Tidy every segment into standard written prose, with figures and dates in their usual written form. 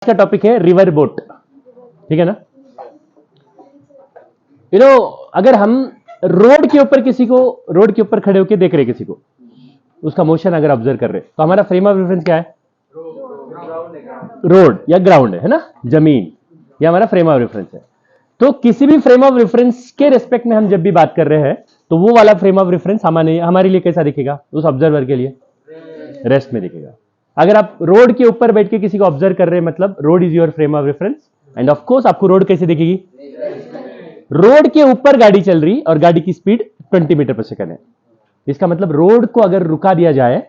का टॉपिक है river boat. ठीक है ना। अगर हम रोड के ऊपर खड़े होकर देख रहे किसी को, उसका मोशन अगर ऑब्जर्व कर रहे तो हमारा फ्रेम ऑफ रेफरेंस क्या है? रोड या ग्राउंड है ना, जमीन, या हमारा फ्रेम ऑफ रेफरेंस है। तो किसी भी फ्रेम ऑफ रेफरेंस के रिस्पेक्ट में हम जब भी बात कर रहे हैं तो वो वाला फ्रेम ऑफ रेफरेंस हमारे लिए कैसा दिखेगा? उस ऑब्जर्वर के लिए रेस्ट में दिखेगा। अगर आप रोड के ऊपर बैठ के किसी को ऑब्जर्व कर रहे हैं, मतलब road is your frame of reference, end of course आपको रोड कैसे दिखेगी? रोड के ऊपर गाड़ी चल रही और गाड़ी की स्पीड 20 मीटर पर सेकंड है। इसका मतलब रोड को अगर रुका दिया जाए,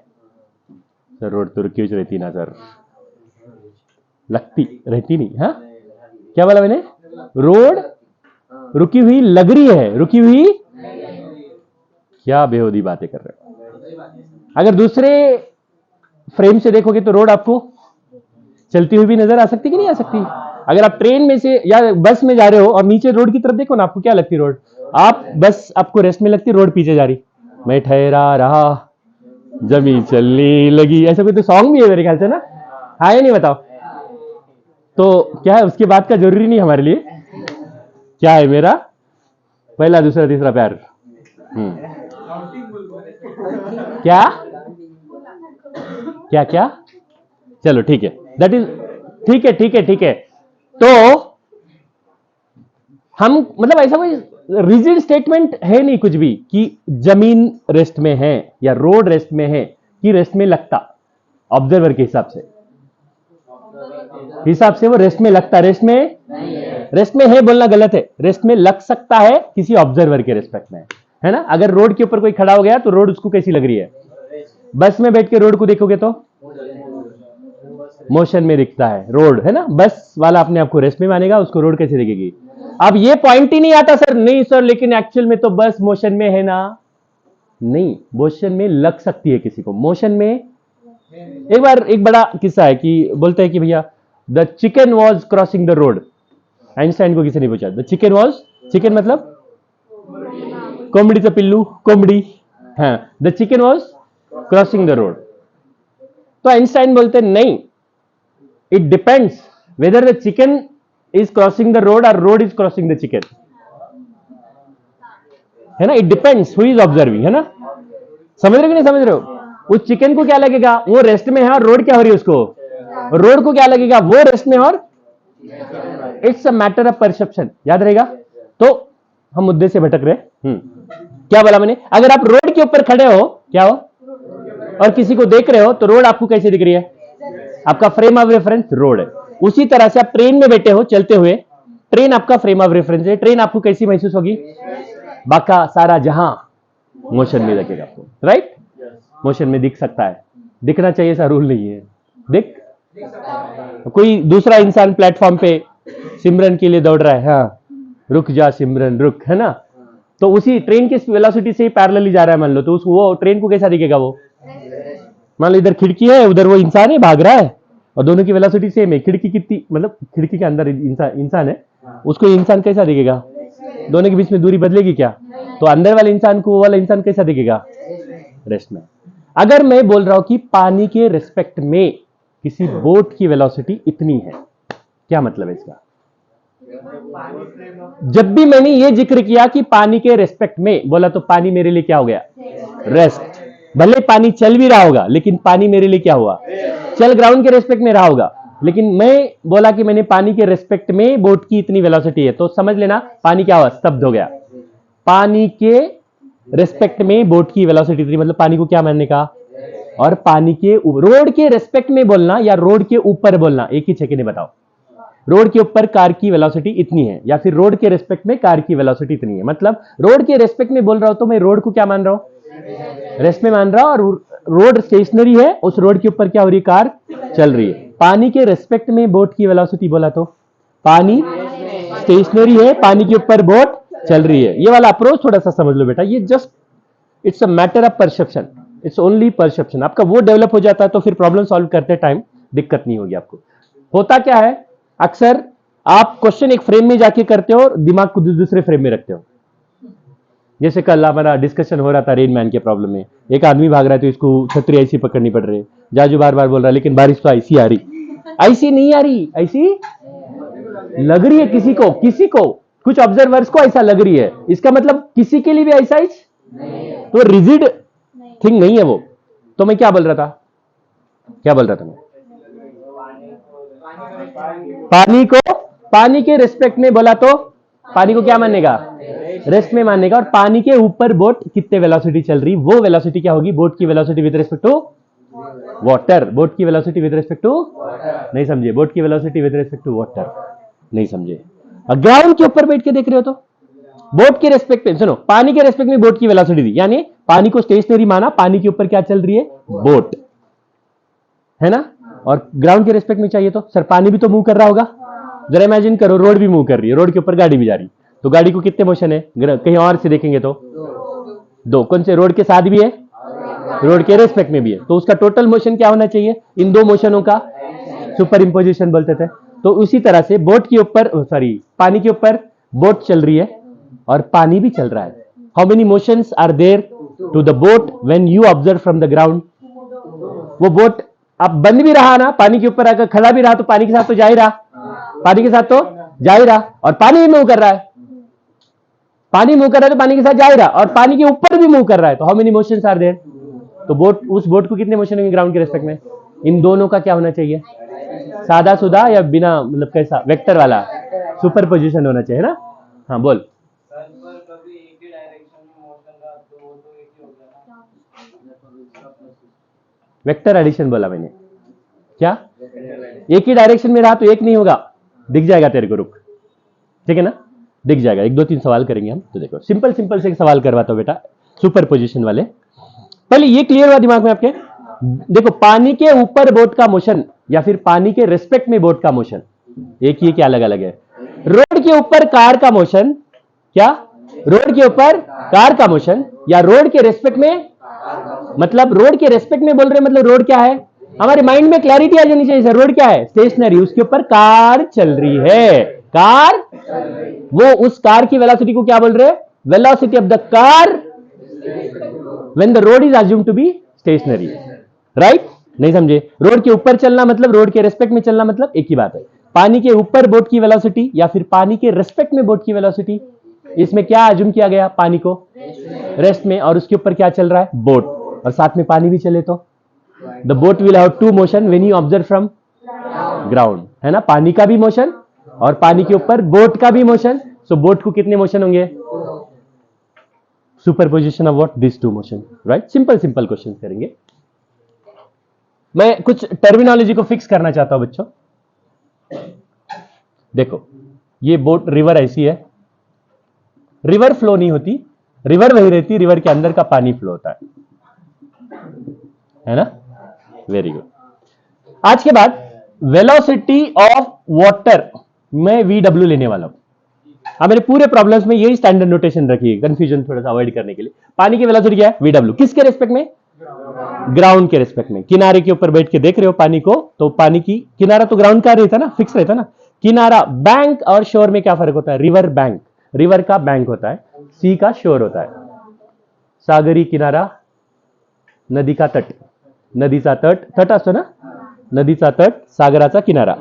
सर रोड तो रुकी हुई रहती ना सर, लगती रहती नहीं। हाँ, क्या बोला मैंने? रोड रुकी हुई लग रही है, रुकी हुई। क्या बेहूदी बातें कर रहे हो। अगर दूसरे फ्रेम से देखोगे तो रोड आपको चलती हुई भी नजर आ सकती कि नहीं आ सकती? अगर आप ट्रेन में से या बस में जा रहे हो और नीचे रोड की तरफ देखो ना, आपको क्या लगती रोड? बस आपको रेस्ट में लगती, रोड पीछे जा रही। मैं ठहरा रहा, जमीन चलने लगी, ऐसा कोई तो सॉन्ग भी है मेरे ख्याल से ना। हाँ या नहीं बताओ? तो क्या है, उसके बाद का जरूरी नहीं हमारे लिए। क्या है मेरा पहला दूसरा तीसरा प्यार? क्या क्या क्या? चलो ठीक है, दैट इज ठीक है। तो हम मतलब ऐसा कोई रिजिड स्टेटमेंट है नहीं कुछ भी कि जमीन रेस्ट में है या रोड रेस्ट में है कि रेस्ट में लगता। ऑब्जर्वर के हिसाब से वो रेस्ट में लगता, रेस्ट में है बोलना गलत है। रेस्ट में लग सकता है किसी ऑब्जर्वर के रेस्पेक्ट में, है ना। अगर रोड के ऊपर कोई खड़ा हो गया तो रोड उसको कैसी लग रही है? बस में बैठ के रोड को देखोगे तो मोशन में दिखता है रोड, है ना। बस वाला अपने आप को रेस्ट में मानेगा, उसको रोड कैसे दिखेगी? अब ये पॉइंट ही नहीं आता सर, नहीं सर लेकिन एक्चुअल में तो बस मोशन में है ना। नहीं, मोशन में लग सकती है किसी को। मोशन में एक बार एक बड़ा किस्सा है कि बोलते हैं कि भैया the chicken was crossing the road. Einstein को किसी ने पूछा, द चिकन वॉज, चिकन मतलब कोमड़ी, तो पिल्लू कोमड़ी। हाँ, the chicken was crossing the road. तो आइंस्टाइन बोलते नहीं, it depends whether the chicken is crossing the road और road is crossing the chicken, है ना। It depends who is observing, है ना। समझ रहे हो कि नहीं समझ रहे हो? उस चिकन को क्या लगेगा? वो रेस्ट में है और रोड क्या हो रही है उसको? रोड को क्या लगेगा? वो रेस्ट में और it's a matter of perception. याद रहेगा। तो हम मुद्दे से भटक रहे। क्या बोला मैंने? अगर आप रोड के ऊपर खड़े हो, क्या हो, और किसी को देख रहे हो तो रोड आपको कैसे दिख रही है? आपका फ्रेम ऑफ रेफरेंस रोड है। उसी तरह से आप ट्रेन में बैठे हो चलते हुए, ट्रेन आपका फ्रेम ऑफ रेफरेंस है। ट्रेन आपको कैसी महसूस होगी? बाका सारा जहां मोशन में दिखेगा आपको, राइट। मोशन में दिख सकता है, दिखना चाहिए, ऐसा रूल नहीं है। दिख कोई दूसरा इंसान प्लेटफॉर्म पे सिमरन के लिए दौड़ रहा है, हाँ रुक जा सिमरन रुक, है ना। तो उसी ट्रेन की वेलोसिटी से ही पैरेलली जा रहा है मान लो, तो वो ट्रेन को कैसा दिखेगा? वो मान लो इधर खिड़की है, उधर वो इंसान है भाग रहा है, और दोनों की वेलोसिटी सेम है। खिड़की कितनी, मतलब खिड़की के अंदर इंसान है, उसको इंसान कैसा दिखेगा? दोनों के बीच में दूरी बदलेगी क्या? तो अंदर वाले इंसान को वो वाला इंसान कैसा दिखेगा? रेस्ट में। अगर मैं बोल रहा हूं कि पानी के रिस्पेक्ट में किसी बोट की वेलोसिटी इतनी है, क्या मतलब है इसका? जब भी मैंने ये जिक्र किया कि पानी के रिस्पेक्ट में बोला, तो पानी मेरे लिए क्या हो गया? रेस्ट। भले पानी चल भी रहा होगा लेकिन पानी मेरे लिए क्या हुआ? चल ग्राउंड के रेस्पेक्ट में रहा होगा, लेकिन मैं बोला कि मैंने पानी के रेस्पेक्ट में बोट की इतनी वेलोसिटी है, तो समझ लेना पानी क्या हुआ? स्तब्ध हो गया। पानी के रेस्पेक्ट में बोट की वेलोसिटी इतनी, मतलब पानी को क्या मानने का? और पानी के रोड के रेस्पेक्ट में बोलना या रोड के ऊपर बोलना एक ही सेकंड में बताओ। रोड के ऊपर कार की वेलोसिटी इतनी है, या फिर रोड के रेस्पेक्ट में कार की वेलोसिटी इतनी है। मतलब रोड के रेस्पेक्ट में बोल रहा हूं तो मैं रोड को क्या मान रहा हूं? रेस्ट में मान रहा हूं, और रोड स्टेशनरी है, उस रोड के ऊपर क्या हो रही है? कार चल रही है। पानी के रेस्पेक्ट में बोट की वेलोसिटी बोला तो पानी स्टेशनरी है, पानी के ऊपर बोट चल रही है। ये वाला अप्रोच थोड़ा सा समझ लो बेटा, ये just it's a matter of perception, it's only perception. आपका वो डेवलप हो जाता है तो फिर प्रॉब्लम सॉल्व करते टाइम दिक्कत नहीं होगी आपको। होता क्या है, अक्सर आप क्वेश्चन एक फ्रेम में जाके करते हो और दिमाग को दूसरे फ्रेम में रखते हो। जैसे कल हमारा डिस्कशन हो रहा था रेन मैन के प्रॉब्लम में, एक आदमी भाग रहा है तो इसको छतरी ऐसी पकड़नी पड़ रही है, जाजू बार बार बोल रहा है लेकिन बारिश तो ऐसी आ रही। ऐसी नहीं आ रही, ऐसी लग रही है किसी को कुछ ऑब्जर्वर्स को ऐसा लग रही है, इसका मतलब किसी के लिए भी ऐसा ही तो रिजिड थिंग नहीं है वो। तो मैं क्या बोल रहा था मैं पानी के रिस्पेक्ट में बोला तो पानी को क्या मानेगा, रेस्ट में मानेगा। और पानी के ऊपर बोट कितने वेलोसिटी चल रही, वो वेलोसिटी क्या होगी, बोट की velocity with respect to water. Boat की वेलोसिटी विद रिस्पेक्ट टू, नहीं समझे, बोट की velocity with respect to water नहीं समझे। ग्राउंड के ऊपर बैठ के देख रहे हो तो बोट के रेस्पेक्ट में, सुनो, पानी के रेस्पेक्ट में बोट की वेलोसिटी दी, यानी पानी को स्टेशनरी माना, पानी के ऊपर क्या चल रही है, बोट है ना। और ग्राउंड के रेस्पेक्ट में चाहिए तो सर पानी भी तो मूव कर रहा होगा, जरा इमेजिन करो, रोड भी मूव कर रही है, रोड के ऊपर गाड़ी भी जा रही, तो गाड़ी को कितने मोशन है, कहीं और से देखेंगे तो दो। कौन से, रोड के साथ भी है, रोड के रेस्पेक्ट में भी है, तो उसका टोटल मोशन क्या होना चाहिए, इन दो मोशनों का सुपर इंपोजिशन बोलते थे। तो उसी तरह से बोट के ऊपर, सॉरी, पानी के ऊपर बोट चल रही है और पानी भी चल रहा है। How many motions are there to the boat when you observe from the ground. वो बोट अब बंद भी रहा ना, पानी के ऊपर आकर खड़ा भी रहा, तो पानी के साथ तो जा ही रहा, पानी के साथ तो जा ही रहा, और पानी भी मूव कर रहा है, पानी मूव कर रहा है तो पानी के साथ जा ही रहा, और पानी के ऊपर भी मूव कर रहा है। तो how many motions are there, तो बोट, उस बोट को कितने मोशन होंगे ग्राउंड के रेस्पेक्ट में, इन दोनों का क्या होना चाहिए, सादा सुदा या बिना, मतलब कैसा, वेक्टर वाला सुपर पोजिशन होना चाहिए ना। हाँ बोल, वेक्टर एडिशन बोला मैंने, क्या एक ही डायरेक्शन में रहा तो एक नहीं होगा, दिख जाएगा तेरे को, रुक, ठीक है ना, दिख जाएगा। 1 2 3 सवाल करेंगे हम, तो देखो सिंपल से एक सवाल करवाता हूं बेटा, सुपर पोजिशन वाले। पहले ये क्लियर हुआ दिमाग में आपके, देखो पानी के ऊपर बोट का मोशन या फिर पानी के रेस्पेक्ट में बोट का मोशन एक ही है कि अलग अलग है। रोड के ऊपर कार का मोशन, क्या रोड के ऊपर कार का मोशन, या रोड के रेस्पेक्ट में, मतलब रोड के रेस्पेक्ट में बोल रहे, मतलब रोड क्या है, हमारे माइंड में क्लैरिटी आ जानी चाहिए सर, रोड क्या है, स्टेशनरी, उसके ऊपर कार चल रही है, कार, वो उस कार की वेलोसिटी को क्या बोल रहे हैं, velocity of the car when the road is assumed to be stationary, right, नहीं समझे। रोड के ऊपर चलना मतलब, रोड के रेस्पेक्ट में चलना मतलब एक ही बात है। पानी के ऊपर बोट की वेलोसिटी या फिर पानी के रेस्पेक्ट में बोट की वेलोसिटी, इसमें क्या अज्यूम किया गया, पानी को रेस्ट में, और उसके ऊपर क्या चल रहा है, बोट, और साथ में पानी भी चले तो the boat will have two motion when you observe from ground, है ना, पानी का भी मोशन और पानी के ऊपर बोट का भी मोशन। सो बोट को कितने मोशन होंगे, superposition of what, this two motion, right. Simple question करेंगे। मैं कुछ टर्मिनोलॉजी को फिक्स करना चाहता हूं बच्चों। देखो ये बोट, रिवर ऐसी है, रिवर फ्लो नहीं होती, रिवर वही रहती, रिवर के अंदर का पानी फ्लो होता है ना, वेरी गुड। आज के बाद वेलोसिटी ऑफ वाटर मैं VW लेने वाला हूं। अब मेरे पूरे प्रॉब्लम्स में यही स्टैंडर्ड नोटेशन रखिए, कंफ्यूजन थोड़ा सा अवॉइड करने के लिए। पानी की वेलोसिटी क्या है, VW, किसके रेस्पेक्ट में, ग्राउंड के रेस्पेक्ट में। किनारे के ऊपर बैठ के देख रहे हो पानी को, तो पानी की किनारा तो ग्राउंड का रहता ना, फिक्स रहता ना किनारा। बैंक और शोर में क्या फर्क होता है, रिवर बैंक, रिवर का बैंक होता है, सी का शोर होता है। सागरी किनारा, नदी का तट, नदीचा तट, तट असतो ना, नदीचा तट, सागराचा किनारा।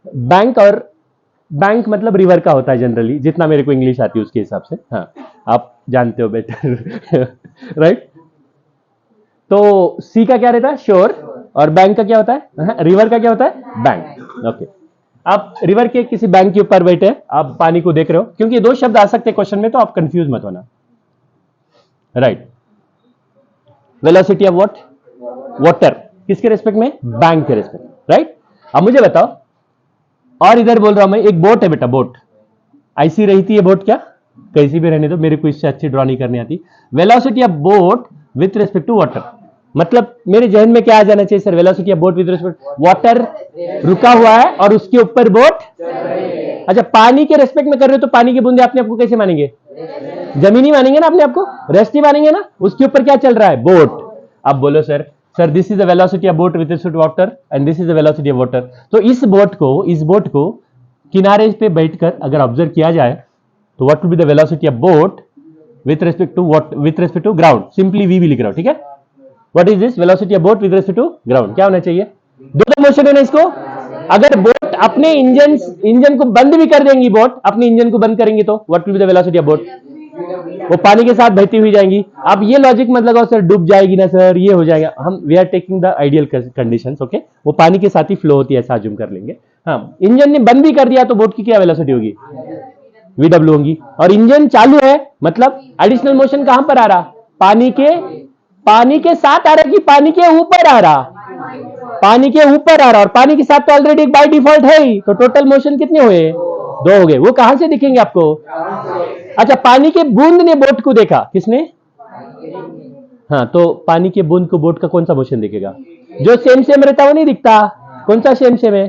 बैंक, और बैंक मतलब रिवर का होता है जनरली, जितना मेरे को इंग्लिश आती है उसके हिसाब से, हाँ आप जानते हो बेटर राइट। तो सी का क्या रहता है, शोर, और बैंक का क्या होता है, रिवर का क्या होता है, बैंक। ओके, आप रिवर के किसी बैंक के ऊपर बैठे, आप पानी को देख रहे हो, क्योंकि 2 शब्द आ सकते हैं क्वेश्चन में, तो आप कंफ्यूज मत होना, right. Velocity of what, water, किसके रेस्पेक्ट में, बैंक के रेस्पेक्ट, राइट। अब मुझे बताओ, और इधर बोल रहा हूं मैं, एक बोट है बेटा, बोट ऐसी रहती है, बोट क्या कैसी भी रहने दो, मेरे को इससे अच्छी ड्रॉ नहीं करनी आती। Velocity of boat with respect to water, मतलब मेरे जहन में क्या आ जाना चाहिए सर, velocity of boat with respect, water रुका हुआ है और उसके ऊपर बोट। अच्छा, पानी के रेस्पेक्ट में कर रहे हो तो पानी की बूंदे अपने आपको कैसे मानेंगे, जमीनी मानेंगे ना अपने आपको, रेस्ट ही मानेंगे ना, उसके ऊपर क्या चल रहा है, बोट। अब बोलो sir this is the velocity of boat with respect to water and this is the velocity of water. तो इस बोट को किनारे पे बैठकर अगर ऑब्जर्व किया जाए तो what will be the velocity of boat with respect to ground, simply V भी लिख रहा हूं, ठीक है। What is this, velocity of boat with respect to ground, क्या होना चाहिए, दो मोशन है ना इसको, अगर बोट अपने इंजन को बंद भी कर देंगी, बोट अपने इंजन को बंद करेंगी तो what will be the velocity of boat? वो पानी के साथ बहती हुई जाएंगी। अब ये लॉजिक मत लगाओ सर डूब जाएगी ना सर, ये हो जाएगा। हम we are taking the ideal conditions, okay. वो पानी के साथ ही फ्लो होती है, ऐसा अज्यूम कर लेंगे। हाँ, इंजन ने बंद भी कर दिया तो बोट की क्या वेलोसिटी होगी? VW होगी। और इंजन चालू है मतलब एडिशनल मोशन कहां पर आ रहा? पानी के साथ आ रहा कि पानी के ऊपर आ रहा? पानी के ऊपर आ रहा, और पानी के साथ तो ऑलरेडी बाय डिफॉल्ट है ही, तो टोटल मोशन कितने हुए? 2 हो गए। वो कहां से दिखेंगे आपको? अच्छा, पानी के बूंद ने बोट को देखा, किसने? हाँ, तो पानी के बूंद को बोट का कौन सा मोशन दिखेगा? जो सेम सेम रहता वो नहीं दिखता। कौन सा सेम सेम है?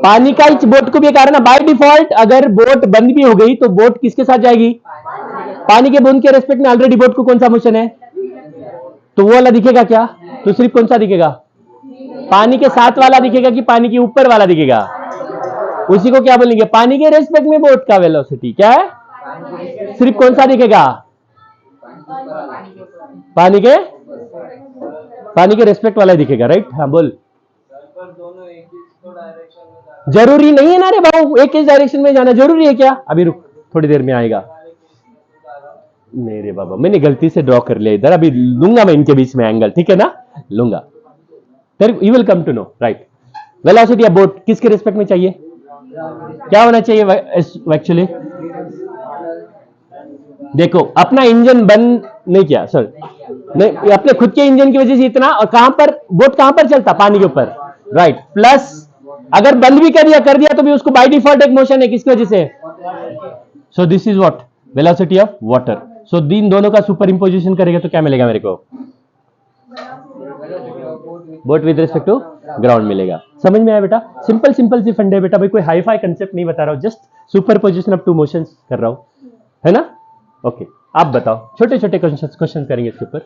पानी का ही बोट को भी कारण है। बाय डिफॉल्ट अगर बोट बंद भी हो गई तो बोट किसके साथ जाएगी? पानी के बूंद के रेस्पेक्ट में ऑलरेडी बोट को कौन सा मोशन है? तो वो वाला दिखेगा क्या? तो सिर्फ कौन सा दिखेगा? पानी के साथ वाला दिखेगा कि पानी के ऊपर वाला दिखेगा? उसी को क्या बोलेंगे? पानी के रेस्पेक्ट में बोट का वेलोसिटी क्या है? सिर्फ कौन सा दिखेगा? पानी के रेस्पेक्ट वाला दिखेगा, राइट? हाँ बोल। जरूरी नहीं है ना रे भाऊ, एक इस डायरेक्शन में जाना जरूरी है क्या? अभी रुक, थोड़ी देर में आएगा। नहीं रे बाबा, मैंने गलती से ड्रॉ कर लिया इधर। अभी लूंगा मैं इनके बीच में एंगल, ठीक है ना? लूंगा, फिर you will come to know, right? Velocity of boat किसके रिस्पेक्ट में चाहिए? क्या होना चाहिए एक्चुअली? देखो, अपना इंजन बंद नहीं किया सर, नहीं, अपने खुद के इंजन की वजह से इतना, और कहां पर बोट कहां पर चलता? पानी के ऊपर, राइट? प्लस अगर बंद भी कर दिया तो भी उसको बाय डिफॉल्ट एक मोशन है, किसकी वजह से? So this is what? Velocity of water. So इन दोनों का सुपर इंपोजिशन करेगा तो क्या मिलेगा मेरे को? Boat with respect to ground मिलेगा। समझ में आया बेटा? सिंपल सिंपल सी फंडे बेटा, भाई कोई हाई फाई कंसेप्ट नहीं बता रहा हूं, just super position of 2 motions कर रहा हूं, है ना? ओके, आप बताओ, छोटे छोटे क्वेश्चन करेंगे इसके ऊपर।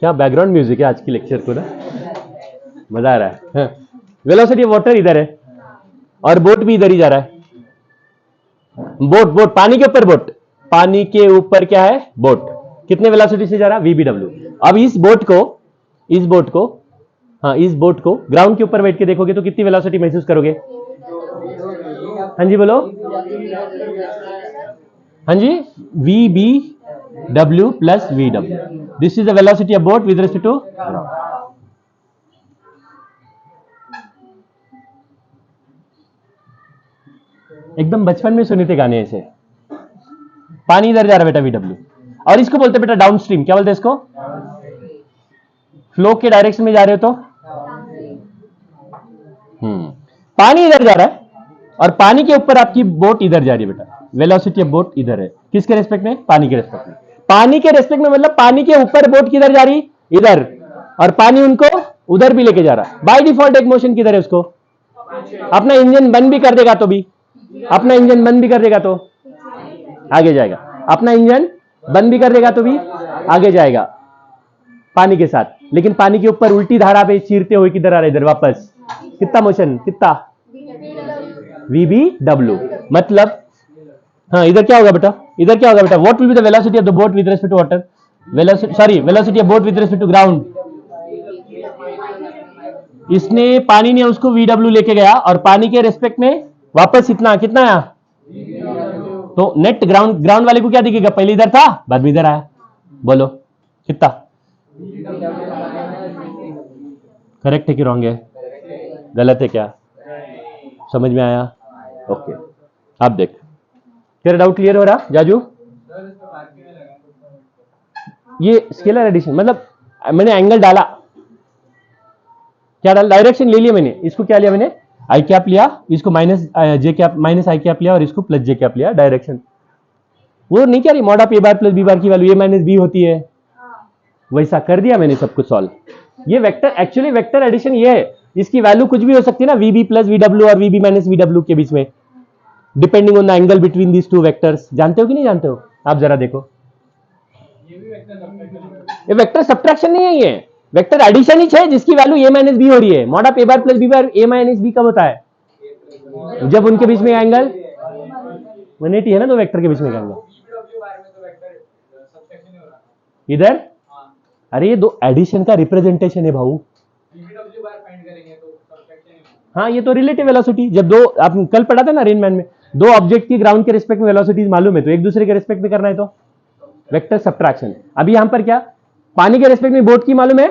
क्या बैकग्राउंड म्यूजिक है आज की लेक्चर को ना, मजा आ रहा है। वेलोसिटी ऑफ वाटर इधर है और बोट भी इधर ही जा रहा है। बोट पानी के ऊपर, बोट पानी के ऊपर क्या है? बोट कितने वेलोसिटी से जा रहा है? VBW। अब इस बोट को ग्राउंड के ऊपर बैठ के देखोगे तो कितनी वेलोसिटी महसूस करोगे? हाँ जी बोलो, हाँ जी, VBW plus VW, this is the velocity of boat with respect to ground. एकदम बचपन में सुने थे गाने ऐसे। पानी इधर जा रहा है बेटा, VW, और इसको बोलते बेटा डाउन स्ट्रीम। क्या बोलते हैं इसको? फ्लो के डायरेक्शन में जा रहे हो तो पानी इधर जा रहा है और पानी के ऊपर आपकी बोट इधर जा रही है बेटा। वेलोसिटी ऑफ बोट इधर है, किसके रेस्पेक्ट में? पानी के रेस्पेक्ट में। पानी के रेस्पेक्ट में मतलब पानी के ऊपर बोट किधर जा रही? इधर, और पानी उनको उधर भी लेके जा रहा है। बाय डिफॉल्ट एक मोशन किधर है? उसको अपना इंजन बंद भी कर देगा तो भी, अपना इंजन बंद भी कर देगा तो आगे जाएगा, अपना इंजन बंद भी कर देगा तो भी आगे जाएगा पानी के साथ। लेकिन पानी के ऊपर उल्टी धारा पे चीरते हुए किधर आ रहा है? इधर वापस। कितना मोशन? कितना? VBW। मतलब हाँ, इधर क्या होगा बेटा? इधर क्या होगा बेटा? What will be the velocity of the boat with respect to water? Velocity of boat with respect to ground. इसने पानी ने उसको VW लेके गया और पानी के रेस्पेक्ट में वापस इतना, कितना आया? तो नेट ग्राउंड वाले को क्या दिखेगा? पहले इधर था, बाद में इधर आया। बोलो कितना करेक्ट है कि रॉन्ग है? गलत है क्या? समझ में आया? ओके, आप देख, तेरा डाउट क्लियर हो रहा जाजू? ये स्केलर एडिशन मतलब मैंने एंगल डाला, क्या डाला? डायरेक्शन ले लिया मैंने। इसको क्या लिया मैंने? आई कैप लिया, इसको minus J cap, minus I cap लिया, और इसको प्लस जे कैप लिया। डायरेक्शन वो नहीं, क्या रही mod of A bar plus B bar की वैल्यू ए माइनस बी होती है, वैसा कर दिया मैंने सब कुछ सॉल्व। ये वेक्टर, एक्चुअली वेक्टर एडिशन ये है, इसकी वैल्यू कुछ भी हो सकती है ना, VB प्लस VW और VB माइनस VW के बीच में, depending on the angle between these 2 vectors. जानते हो कि नहीं जानते हो? आप जरा देखो, ये वेक्टर सब्ट्रैक्शन नहीं है, ये वेक्टर एडिशन ही है जिसकी वैल्यू ए माइनस बी हो रही है। Mod of A bar plus B bar A minus B कब होता है? जब उनके बीच में एंगल 180 है ना, तो वेक्टर के बीच में एंगल इधर अरे ये दो एडिशन का रिप्रेजेंटेशन है भाऊ। हाँ ये तो रिलेटिव वेलोसिटी, जब दो, आप कल पढ़ा था ना रेनमैन में, दो ऑब्जेक्ट की ग्राउंड के रिस्पेक्ट में वेलोसिटीज मालूम है तो एक दूसरे के रिस्पेक्ट में करना है तो वेक्टर सब्ट्रैक्शन। अभी यहां पर क्या, पानी के रिस्पेक्ट में बोट की मालूम है,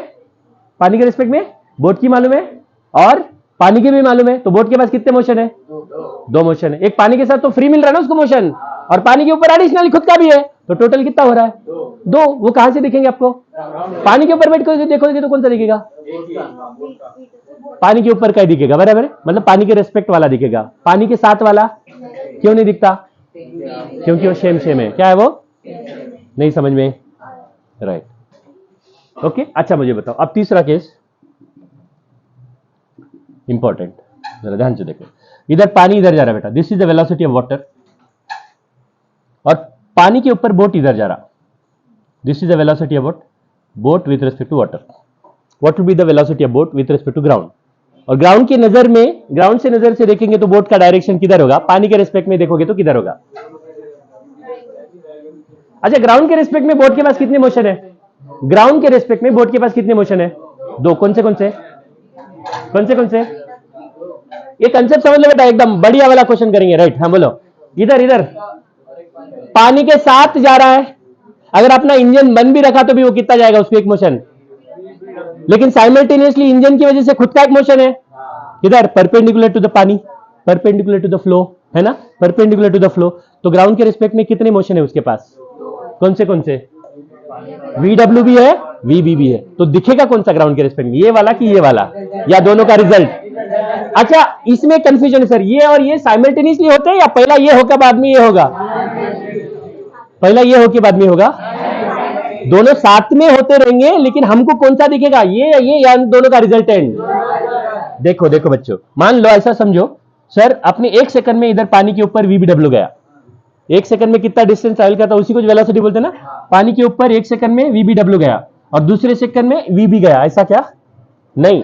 पानी के रिस्पेक्ट में बोट की मालूम है और पानी की भी मालूम है, तो बोट के पास कितने मोशन है? दो मोशन है। एक पानी के साथ तो फ्री मिल रहा है ना उसको मोशन, और पानी के ऊपर एडिशनल खुद का भी है, तो टोटल कितना हो रहा है? दो। वो कहां से दिखेंगे आपको? पानी के ऊपर बैठ कर देखोगे तो कौन सा दिखेगा? पानी के ऊपर का दिखेगा, बराबर है, मतलब पानी के रेस्पेक्ट वाला दिखेगा। पानी के साथ वाला क्यों नहीं दिखता? क्योंकि वो सेम सेम है। क्या है वो? नहीं समझ में? Right, okay. अच्छा मुझे बताओ अब तीसरा केस इंपॉर्टेंट, जरा ध्यान से देखो। इधर पानी इधर जा रहा है बेटा, this is the velocity of water, और पानी के ऊपर बोट इधर जा रहा, this is the velocity of boat with respect to water. What will be the velocity of boat with respect to ground? और ग्राउंड की नजर में, ग्राउंड से नजर से देखेंगे तो बोट का डायरेक्शन किधर होगा? पानी के रिस्पेक्ट में देखोगे तो किधर होगा? अच्छा, ग्राउंड के रिस्पेक्ट में बोट के पास कितने मोशन है? ग्राउंड के रिस्पेक्ट में बोट के पास कितने मोशन है? दो। कौन से कौन से? कौन से कौन से? ये कंसेप्ट समझ लो बेटा, एकदम बढ़िया वाला क्वेश्चन करेंगे। राइट, हाँ बोलो। इधर इधर पानी के साथ जा रहा है, अगर अपना इंजन बंद भी रखा तो भी वो कितना जाएगा? उसको एक मोशन, लेकिन साइमल्टेनियसली इंजन की वजह से खुद का एक मोशन है। इधर परपेंडिकुलर टू द पानी, परपेंडिकुलर टू द फ्लो, है ना, परपेंडिकुलर टू द फ्लो। तो ग्राउंड के रिस्पेक्ट में कितने मोशन है उसके पास? कौन से कौन से? VW भी है, VB भी है। तो दिखेगा कौन सा ग्राउंड के रिस्पेक्ट में, ये वाला कि ये वाला, या दोनों का रिजल्ट? अच्छा, इसमें कंफ्यूजन है सर, ये और ये साइमल्टेनियसली होते हैं या पहला ये होगा बाद में ये होगा? पहला ये हो के बाद में होगा? दोनों साथ में होते रहेंगे, लेकिन हमको कौन सा दिखेगा, ये या दोनों का रिजल्टेंट? देखो देखो बच्चों, मान लो ऐसा समझो, सर अपने एक सेकंड में इधर पानी के ऊपर VBW गया, एक सेकंड में कितना डिस्टेंस ट्रैवल करता है उसी को वेलोसिटी बोलते हैं ना। पानी के ऊपर एक सेकंड में VBW गया और दूसरे सेकंड में VB गया, ऐसा क्या? नहीं,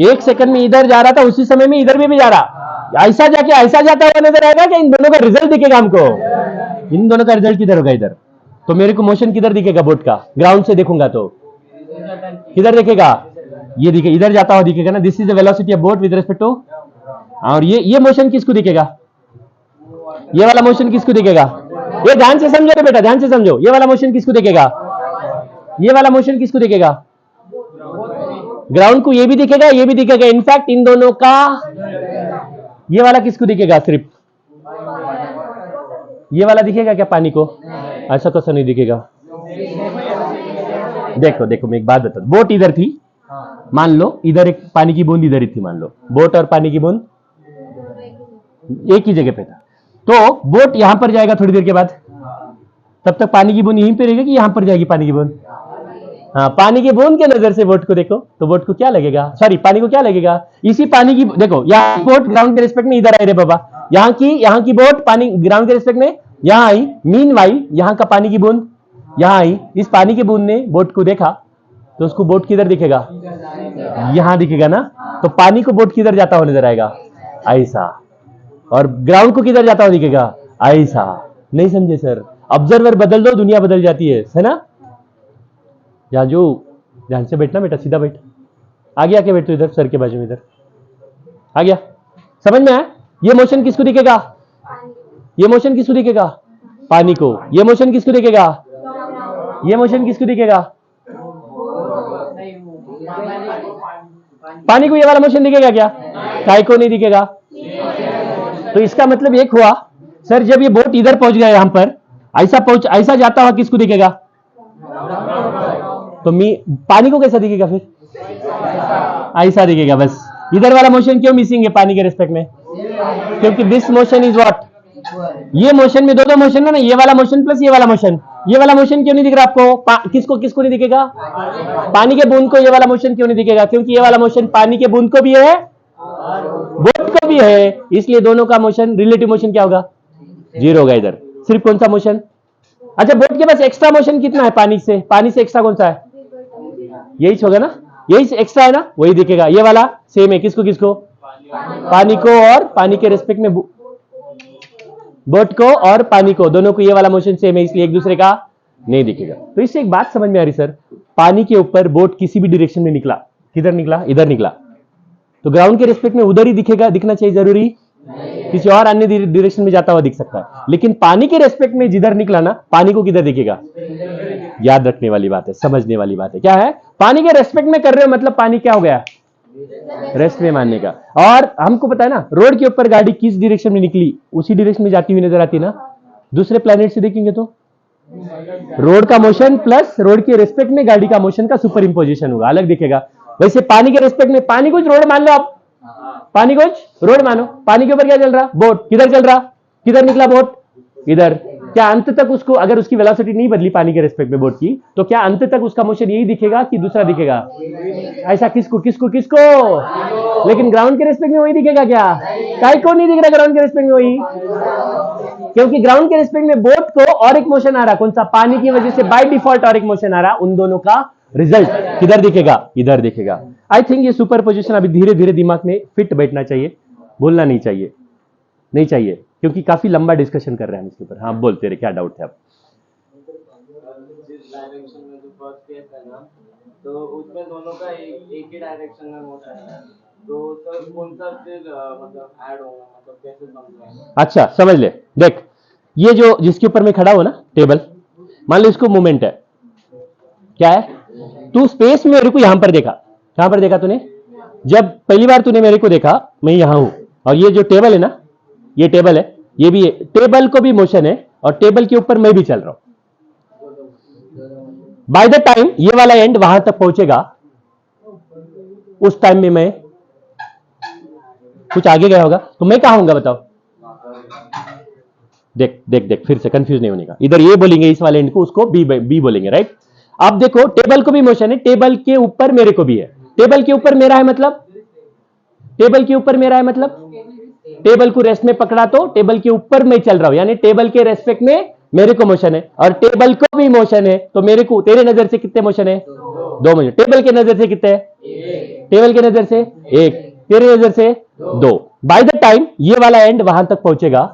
एक सेकंड में इधर जा रहा था उसी समय में इधर भी जा रहा, ऐसा जाके ऐसा जाता हुआ नजर आएगा कि इन दोनों का रिजल्ट दिखेगा हमको? इन दोनों का रिजल्ट किधर होगा? इधर। तो मेरे को मोशन किधर दिखेगा बोट का? ग्राउंड से देखूंगा तो किधर दिखेगा? ये दिखे, इधर जाता हुआ दिखेगा ना। This is the velocity of boat with respect to, और ये मोशन किसको दिखेगा? ये वाला मोशन किसको दिखेगा? ये ध्यान से समझो रे बेटा, ध्यान से समझो। ये वाला मोशन किसको दिखेगा? ये वाला मोशन किसको दिखेगा? ग्राउंड को ये भी दिखेगा, ये भी दिखेगा। इनफैक्ट इन दोनों का ये वाला किसको दिखेगा? सिर्फ ये वाला दिखेगा क्या पानी को? ऐसा कैसा नहीं दिखेगा? देखो देखो, मैं एक बात बता, बोट इधर थी, मान लो इधर एक पानी की बूंद इधर ही थी, मान लो बोट और पानी की बूंद एक ही जगह पे था, तो बोट यहां पर जाएगा थोड़ी देर के बाद, तब तक पानी की बूंद यहीं पे रहेगी कि यहां पर जाएगी पानी की बूंद? हाँ, पानी की बूंद के नजर से बोट को देखो तो बोट को क्या लगेगा, सॉरी पानी को क्या लगेगा? इसी पानी की, देखो यहाँ बोट ग्राउंड के रिस्पेक्ट में इधर आई रे बाबा, यहाँ की बोट पानी ग्राउंड के रिस्पेक्ट में यहाँ आई, मीनवाइल यहाँ का पानी की बूंद यहाँ आई, इस पानी की बूंद ने बोट को देखा तो उसको बोट किधर दिखेगा? यहां दिखेगा ना। तो पानी को बोट किधर जाता हुआ नजर आएगा? ऐसा। और ग्राउंड को किधर जाता हुआ दिखेगा? ऐसा। नहीं समझे सर? ऑब्जर्वर बदल दो, दुनिया बदल जाती है ना। या जो ध्यान से बैठना बेटा, सीधा बैठ, आगे आके बैठ, तो इधर सर के बाजू में, इधर आ गया, समझ में आया? ये मोशन किसको दिखेगा? ये मोशन किसको दिखेगा? पानी को। ये मोशन किसको दिखेगा? ये मोशन किसको दिखेगा? पानी को ये वाला मोशन दिखेगा क्या? काय को नहीं दिखेगा। तो इसका मतलब एक हुआ, सर जब ये बोट इधर पहुंच गया यहां पर, ऐसा जाता हुआ किसको दिखेगा? तो पानी को कैसा दिखेगा फिर? ऐसा दिखेगा। बस इधर वाला मोशन क्यों मिसिंग है पानी के रिस्पेक्ट में? क्योंकि दिस मोशन इज व्हाट, ये मोशन में दो मोशन है ना, ये वाला मोशन प्लस ये वाला मोशन। ये वाला मोशन क्यों नहीं दिख रहा आपको? किसको नहीं दिखेगा? पानी के बूंद को ये वाला मोशन क्यों नहीं दिखेगा? क्योंकि ये वाला मोशन पानी के बूंद को भी है, बोट को भी है, इसलिए दोनों का मोशन, रिलेटिव मोशन क्या होगा? जीरो होगा इधर। सिर्फ कौन सा मोशन? अच्छा, बोट के पास एक्स्ट्रा मोशन कितना है पानी से? पानी से एक्स्ट्रा कौन सा है? यही होगा ना, यही एक्स्ट्रा है ना, वही दिखेगा। ये वाला सेम है, किसको? पानी को, और पानी के रिस्पेक्ट में बोट को और पानी को, दोनों को ये वाला मोशन सेम है, इसलिए एक दूसरे का नहीं दिखेगा। तो इससे एक बात समझ में आ रही सर, पानी के ऊपर बोट किसी भी डायरेक्शन में निकला, किधर निकला, इधर निकला, तो ग्राउंड के रिस्पेक्ट में उधर ही दिखेगा, दिखना चाहिए जरूरी, किसी और अन्य डायरेक्शन में जाता हुआ दिख सकता है। लेकिन पानी के रेस्पेक्ट में जिधर निकला ना, पानी को किधर दिखेगा। याद रखने वाली बात है, समझने वाली बात है। क्या है, पानी के रेस्पेक्ट में कर रहे हो मतलब पानी क्या हो गया, रेस्ट में मानने का। और हमको पता है ना, रोड के ऊपर गाड़ी किस डायरेक्शन में निकली उसी डायरेक्शन में जाती हुई नजर आती है ना। दूसरे प्लेनेट से देखेंगे तो रोड का मोशन प्लस रोड के रेस्पेक्ट में गाड़ी का मोशन का सुपर इंपोजिशन होगा, अलग दिखेगा। वैसे पानी के रेस्पेक्ट में पानी कुछ रोड मान लो आप, पानी कुछ रोड मानो, पानी के ऊपर क्या चल रहा, बोट, किधर चल रहा, किधर निकला बोट, इधर। क्या अंत तक उसको, अगर उसकी वेलोसिटी नहीं बदली पानी के रेस्पेक्ट में बोट की, तो क्या अंत तक उसका मोशन यही दिखेगा कि दूसरा दिखेगा, ऐसा किसको किसको किसको। लेकिन ग्राउंड के रेस्पेक्ट में वही दिखेगा क्या, काई को नहीं दिख रहा ग्राउंड के रेस्पेक्ट में वही, क्योंकि ग्राउंड के रेस्पेक्ट में बोट को और एक मोशन आ रहा, कौन सा, पानी की वजह से बाय डिफॉल्ट और एक मोशन आ रहा, उन दोनों का रिजल्ट किधर दिखेगा, इधर दिखेगा। आई थिंक ये सुपर पोजिशन अभी धीरे धीरे दिमाग में फिट बैठना चाहिए, भूलना नहीं चाहिए, नहीं चाहिए, क्योंकि काफी लंबा डिस्कशन कर रहे हैं हम इसके ऊपर। हाँ बोलते रहे, क्या डाउट है आप। जिस डायरेक्शन में जो फर्स्ट केस है ना, तो उसमें दोनों का एक ही डायरेक्शन में मोशन है, तो सर कौन सा फिर मतलब ऐड होगा, मतलब कैसे समझेंगे। अच्छा समझ ले, देख ये जो जिसके ऊपर मैं खड़ा हूं ना टेबल, मान लो इसको मूवमेंट है, क्या है, तू स्पेस में मेरे को यहां पर देखा, कहां पर देखा तूने, जब पहली बार तूने मेरे को देखा मैं यहां हूं, और ये जो टेबल है ना, ये टेबल है, ये भी है, टेबल को भी मोशन है और टेबल के ऊपर मैं भी चल रहा हूं। बाय द टाइम ये वाला एंड वहां तक पहुंचेगा, उस टाइम में मैं कुछ आगे गया होगा, तो मैं कहां होऊंगा बताओ। देख देख देख, फिर से कंफ्यूज नहीं होने का, इधर ये बोलेंगे इस वाले एंड को, उसको बी बोलेंगे, राइट। अब देखो टेबल को भी मोशन है, टेबल के ऊपर मेरे को भी है, टेबल के ऊपर मेरा है मतलब, टेबल के ऊपर मेरा है मतलब, टेबल को रेस्ट में पकड़ा तो टेबल के ऊपर मैं चल रहा हूं, यानी टेबल के रेस्पेक्ट में मेरे को मोशन है, और टेबल को भी मोशन है, तो मेरे को, तेरे नजर से कितने मोशन है, दो मोशन, टेबल के नजर से कितने, टेबल के नजर से एक, तेरे नजर से दो। बाय द टाइम ये वाला एंड वहां तक पहुंचेगा,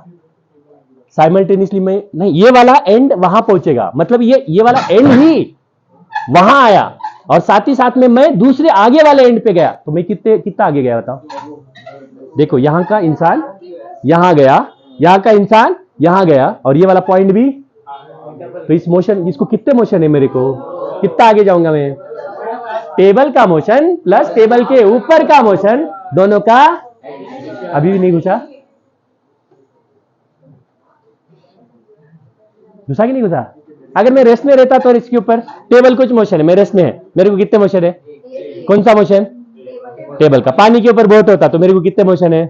साइमल्टेनियसली में नहीं, ये वाला एंड वहां पहुंचेगा, मतलब ये वाला एंड ही वहां आया, और साथ ही साथ में मैं दूसरे आगे वाले एंड पे गया, तो मैं कितना आगे गया बताओ। देखो यहां का इंसान यहां गया, यहां का इंसान यहां गया, और ये वाला पॉइंट भी, तो इस मोशन, इसको कितने मोशन है मेरे को, कितना आगे जाऊंगा मैं, टेबल का मोशन प्लस टेबल के ऊपर का मोशन, दोनों का। अभी भी नहीं घुसा, घुसा कि नहीं घुसा। अगर मैं रेस्ट में रहता तो इसके ऊपर टेबल कुछ मोशन है, मैं रेस्ट में है, मेरे को कितने मोशन है, कौन सा मोशन, टेबल का। पानी के ऊपर बोट होता तो मेरे को कितने मोशन है,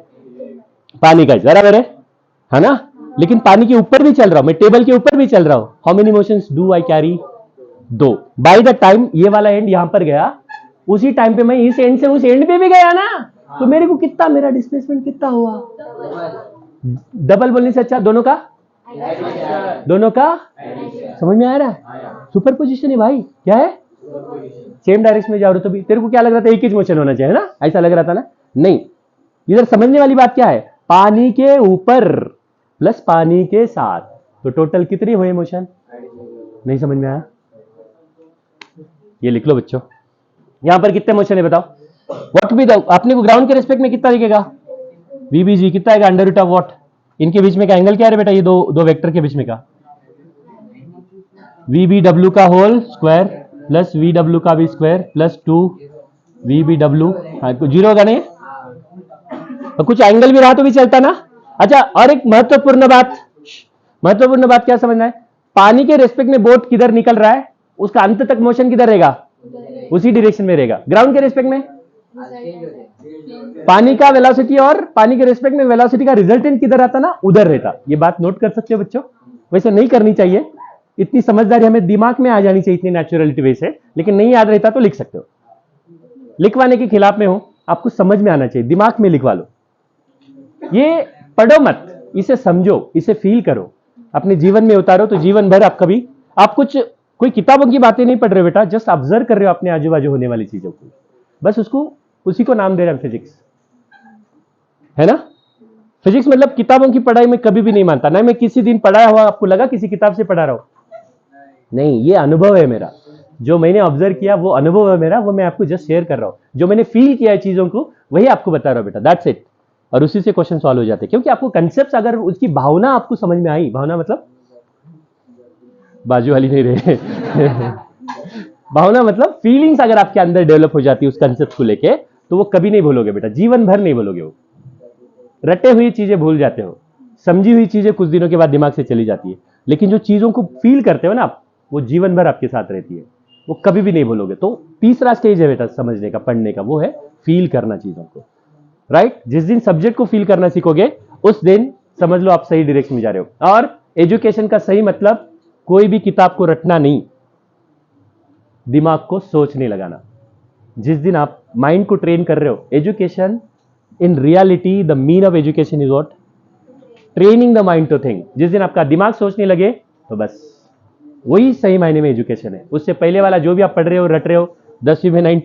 पानी का, बराबर है ना। लेकिन पानी के ऊपर भी चल रहा हूं मैं, टेबल के ऊपर भी चल रहा हूं, how many motions do I carry, दो। बाय द टाइम ये वाला एंड यहां पर गया, उसी टाइम पे मैं इस एंड से उस एंड पे भी गया ना, तो मेरे को कितना, मेरा डिस्प्लेसमेंट कितना हुआ, डबल बोलने से अच्छा दोनों का, दोनों का। समझ में आ रहा है, सुपर पोजिशन है भाई, क्या है, सेम डायरेक्शन में जा रहे हो, तो भी तेरे को क्या लग रहा था, एक ही मोशन होना चाहिए ना, ऐसा लग रहा था ना, नहीं। इधर समझने वाली बात क्या है, पानी के ऊपर प्लस पानी के साथ, तो टोटल कितनी हुए मोशन, नहीं समझ में आया। ये लिख लो बच्चों, यहां पर कितने मोशन है बताओ। व्हाट बी द, अपने को ग्राउंड के रिस्पेक्ट में कितना दिखेगा, वीबीजी कितना आएगा, अंडर रूट ऑफ व्हाट, इनके बीच में का एंगल क्या है बेटा, ये दो वेक्टर के बीच में का, VBW का होल स्क्वायर प्लस VW का भी स्क्वायर प्लस 2 VBW, जीरो होगा नहीं, तो कुछ एंगल भी रहा तो भी चलता ना। अच्छा, और एक महत्वपूर्ण बात क्या समझना है, पानी के रेस्पेक्ट में बोट किधर निकल रहा है, उसका अंत तक मोशन किधर रहेगा, उसी डायरेक्शन में रहेगा। ग्राउंड के रेस्पेक्ट में पानी का वेलोसिटी और पानी के रेस्पेक्ट में वेलोसिटी का रिजल्टेंट किधर आता ना, उधर रहता। ये बात नोट कर सकते हो बच्चों, वैसे नहीं करनी चाहिए, इतनी समझदारी हमें दिमाग में आ जानी चाहिए, इतनी नेचुरलिटी वे से, लेकिन नहीं याद रहता तो लिख सकते हो, लिखवाने के खिलाफ में हो, आपको समझ में आना चाहिए, दिमाग में लिखवा लो, ये पढ़ो मत, इसे समझो, इसे फील करो, अपने जीवन में उतारो, तो जीवन भर आप कभी, आप कुछ कोई किताबों की बातें नहीं पढ़ रहे हो बेटा, जस्ट ऑब्जर्व कर रहे हो अपने आजू बाजू होने वाली चीजों को, बस उसको, उसी को नाम दे रहे हैं फिजिक्स, है ना। फिजिक्स मतलब किताबों की पढ़ाई में कभी भी नहीं मानता, ना मैं किसी दिन पढ़ाया हुआ आपको लगा किसी किताब से पढ़ा रहा हूं, नहीं, ये अनुभव है मेरा। जो मैंने ऑब्जर्व किया वो अनुभव है मेरा, वो मैं आपको जस्ट शेयर कर रहा हूं। जो मैंने फील किया है चीजों को वही आपको बता रहा हूं बेटा, दैट्स इट। और उसी से क्वेश्चन सॉल्व हो जाते हैं, क्योंकि आपको कंसेप्ट अगर उसकी भावना आपको समझ में आई, भावना मतलब बाजू वाली नहीं रहे भावना मतलब फीलिंग्स अगर आपके अंदर डेवलप हो जाती है उस कंसेप्ट को लेके, तो वो कभी नहीं भूलोगे बेटा, जीवन भर नहीं भूलोगे। वो रटे हुई चीजें भूल जाते हो, समझी हुई चीजें कुछ दिनों के बाद दिमाग से चली जाती है, लेकिन जो चीजों को फील करते हो ना आप, वो जीवन भर आपके साथ रहती है, वो कभी भी नहीं भूलोगे। तो तीसरा स्टेज है बेटा समझने का, पढ़ने का, वो है फील करना चीजों को, राइट। जिस दिन सब्जेक्ट को फील करना सीखोगे उस दिन समझ लो आप सही डायरेक्शन में जा रहे हो। और एजुकेशन का सही मतलब कोई भी किताब को रटना नहीं, दिमाग को सोचने लगाना। जिस दिन आप माइंड को ट्रेन कर रहे हो, education in reality the mean of education is what, training the mind to think. जिस दिन आपका दिमाग सोचने लगे तो बस वही सही मायने में एजुकेशन है। उससे पहले वाला जो भी आप पढ़ रहे हो, रट रहे हो, 10वीं में 98